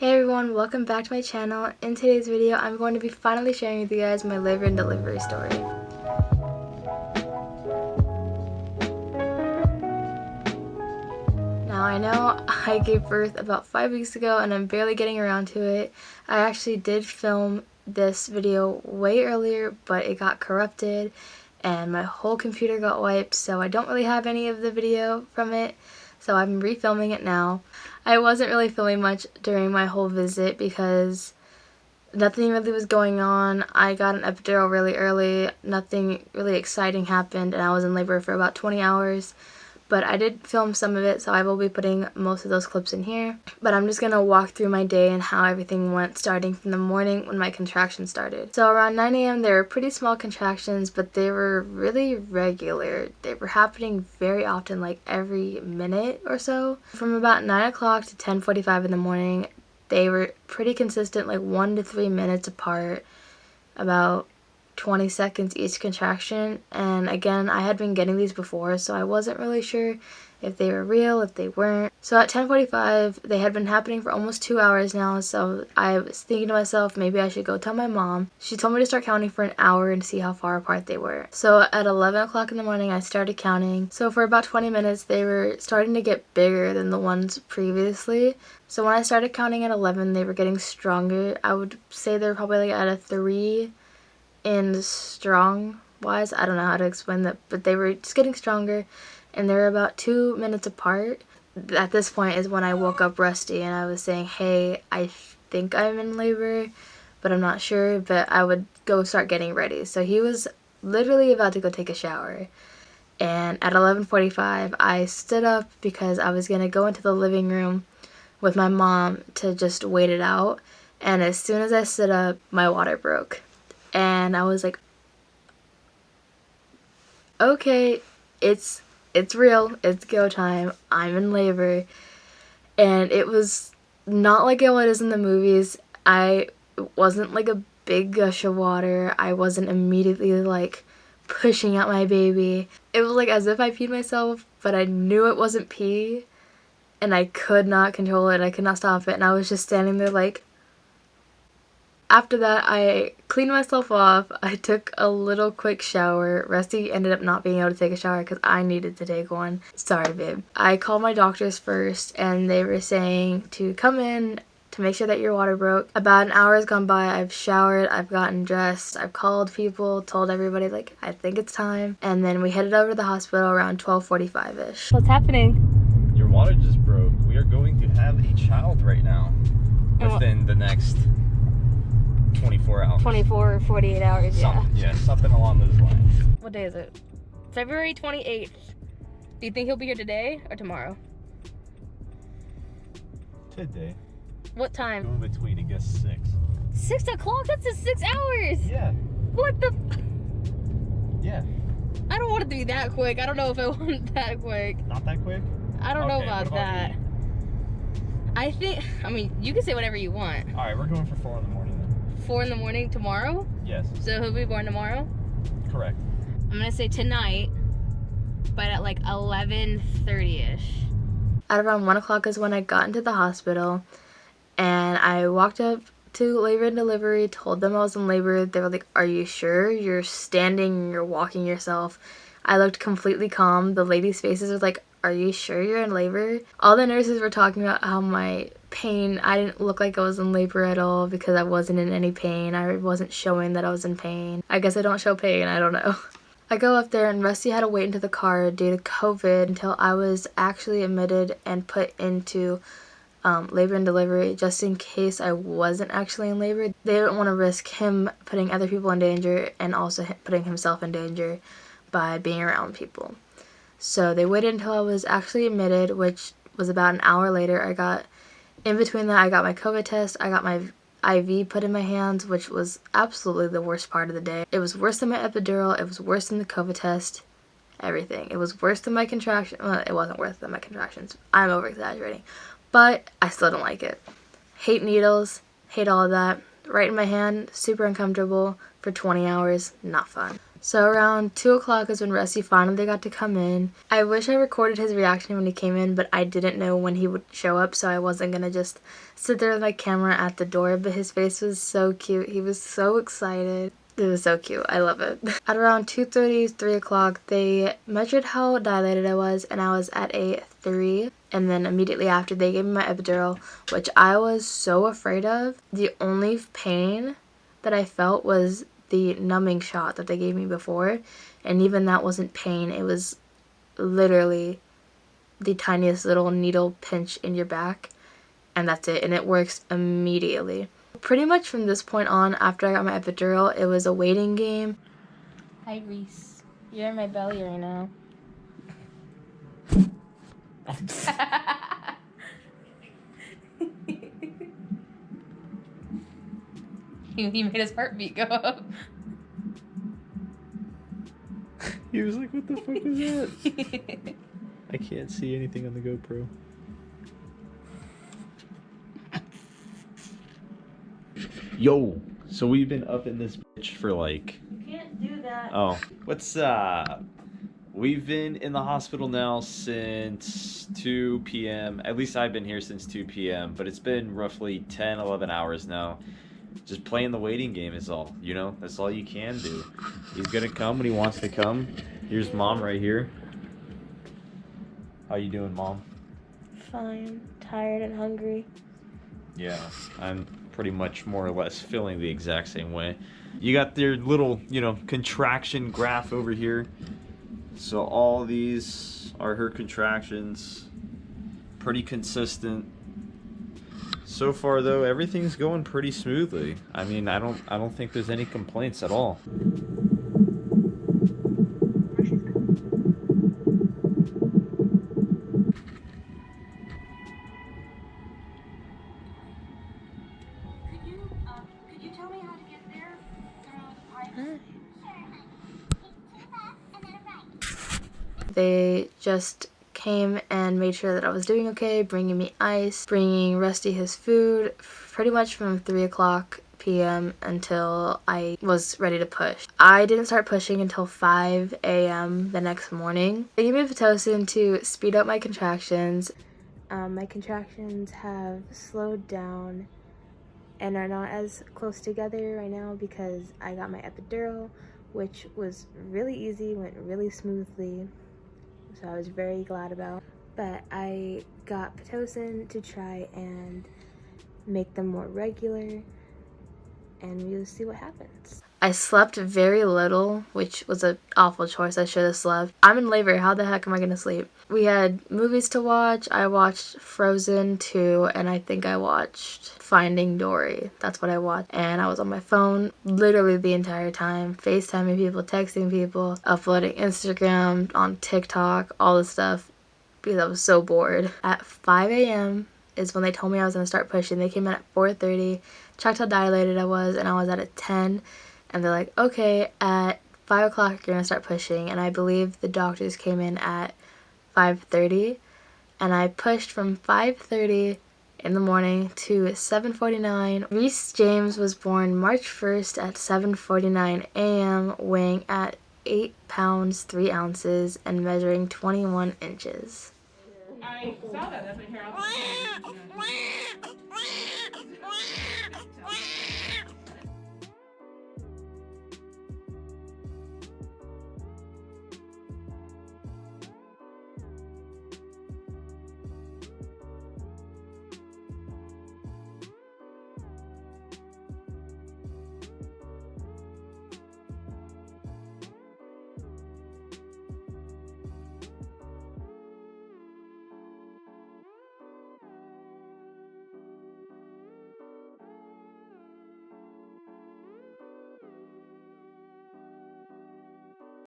Hey everyone, welcome back to my channel. In today's video, I'm going to be finally sharing with you guys my labor and delivery story. Now I know I gave birth about 5 weeks ago and I'm barely getting around to it. I actually did film this video way earlier, but it got corrupted and my whole computer got wiped, so I don't really have any of the video from it. So I'm refilming it now. I wasn't really filming much during my whole visit because nothing really was going on. I got an epidural really early, nothing really exciting happened, and I was in labor for about 20 hours. But I did film some of it, so I will be putting most of those clips in here. But I'm just going to walk through my day and how everything went, starting from the morning when my contractions started. So around 9 a.m. there were pretty small contractions, but they were really regular. They were happening very often, like every minute or so. From about 9 o'clock to 10:45 in the morning, they were pretty consistent, like 1 to 3 minutes apart, about 20 seconds each contraction. And again, I had been getting these before, so I wasn't really sure if they were real, if they weren't. So at 10:45 they had been happening for almost 2 hours now, so I was thinking to myself, maybe I should go tell my mom. She told me to start counting for an hour and see how far apart they were. So at 11 o'clock in the morning I started counting. So for about 20 minutes they were starting to get bigger than the ones previously. So when I started counting at 11 they were getting stronger. I would say they were probably like at a 3 in strong wise. I don't know how to explain that, but they were just getting stronger and they were about 2 minutes apart. At this point is when I woke up Rusty and I was saying, hey, I think I'm in labor, but I'm not sure, but I would go start getting ready. So he was literally about to go take a shower, and at 11:45 I stood up because I was gonna go into the living room with my mom to just wait it out. And as soon as I stood up, my water broke. And I was like, okay, it's real, it's go time, I'm in labor. And it was not like how it is in the movies. It wasn't like a big gush of water. I wasn't immediately like pushing out my baby. It was like as if I peed myself, but I knew it wasn't pee and I could not control it, I could not stop it, and I was just standing there like. After that, I cleaned myself off. I took a little quick shower. Rusty ended up not being able to take a shower because I needed to take one. Sorry, babe. I called my doctors first and they were saying to come in to make sure that your water broke. About an hour has gone by. I've showered, I've gotten dressed, I've called people, told everybody like I think it's time. And then we headed over to the hospital around 12:45-ish. What's happening? Your water just broke. We are going to have a child right now within the next 24 hours. 24 or 48 hours, yeah. Yeah, something along those lines. What day is it? February 28th. Do you think he'll be here today or tomorrow? Today. What time? Go between, I guess, 6. 6 o'clock? That's in 6 hours! Yeah. What the? Yeah. I don't want it to be that quick. I don't know if I want it that quick. Not that quick? I don't know about that. You? I think, I mean, you can say whatever you want. Alright, we're going for 4 in the morning then. 4 in the morning tomorrow? Yes. So he'll be born tomorrow? Correct. I'm gonna say tonight, but at like 11:30-ish. At around 1 o'clock is when I got into the hospital, and I walked up to labor and delivery, told them I was in labor. They were like, are you sure? You're standing, you're walking yourself. I looked completely calm. The ladies' faces were like, are you sure you're in labor? All the nurses were talking about how my pain, I didn't look like I was in labor at all because I wasn't in any pain. I wasn't showing that I was in pain. I guess I don't show pain, I don't know. I go up there and Rusty had to wait into the car due to COVID until I was actually admitted and put into labor and delivery, just in case I wasn't actually in labor. They didn't want to risk him putting other people in danger and also putting himself in danger by being around people. So they waited until I was actually admitted, which was about an hour later. In between that, I got my COVID test, I got my IV put in my hands, which was absolutely the worst part of the day. It was worse than my epidural, it was worse than the COVID test, everything. It was worse than my contractions. Well, it wasn't worse than my contractions. I'm over-exaggerating. But I still don't like it. Hate needles, hate all of that. Right in my hand, super uncomfortable for 20 hours, not fun. So around 2 o'clock is when Rusty finally got to come in. I wish I recorded his reaction when he came in, but I didn't know when he would show up, so I wasn't gonna just sit there with my camera at the door, but his face was so cute. He was so excited. It was so cute. I love it. At around 2:30, 3 o'clock, they measured how dilated I was, and I was at a 3. And then immediately after, they gave me my epidural, which I was so afraid of. The only pain that I felt was the numbing shot that they gave me before, and even that wasn't pain. It was literally the tiniest little needle pinch in your back, and that's it, and it works immediately. Pretty much from this point on, after I got my epidural, it was a waiting game. Hi Reese, you're in my belly right now. He made his heartbeat go up. He was like, what the fuck was that? I can't see anything on the GoPro. Yo, so we've been up in this bitch for like... You can't do that. Oh, what's up? We've been in the hospital now since 2 p.m. At least I've been here since 2 p.m. But it's been roughly 10, 11 hours now. Just playing the waiting game is all, you know? That's all you can do. He's gonna come when he wants to come. Here's Mom right here. How you doing, Mom? Fine. Tired and hungry. Yeah, I'm pretty much more or less feeling the exact same way. You got their little, you know, contraction graph over here. So all these are her contractions. Pretty consistent. So far though, everything's going pretty smoothly. I mean, I don't think there's any complaints at all. Could you tell me how to get there? They just came and made sure that I was doing okay, bringing me ice, bringing Rusty his food, pretty much from 3 o'clock p.m. until I was ready to push. I didn't start pushing until 5 a.m. the next morning. They gave me Pitocin to speed up my contractions. My contractions have slowed down and are not as close together right now because I got my epidural, which was really easy, went really smoothly, so I was very glad about. But I got Pitocin to try and make them more regular, and we'll see what happens. I slept very little, which was an awful choice. I should have slept. I'm in labor. How the heck am I gonna sleep? We had movies to watch. I watched Frozen 2, and I think I watched Finding Dory. That's what I watched. And I was on my phone literally the entire time, FaceTiming people, texting people, uploading Instagram, on TikTok, all this stuff, because I was so bored. At 5 a.m. is when they told me I was gonna start pushing. They came in at 4:30, checked how dilated I was, and I was at a 10. And they're like, okay, at 5 o'clock you're gonna start pushing. And I believe the doctors came in at 5:30, and I pushed from 5:30 in the morning to 7:49. Reese James was born March 1st at 7:49 a.m., weighing at 8 pounds 3 ounces and measuring 21 inches. I saw that. That's my hair.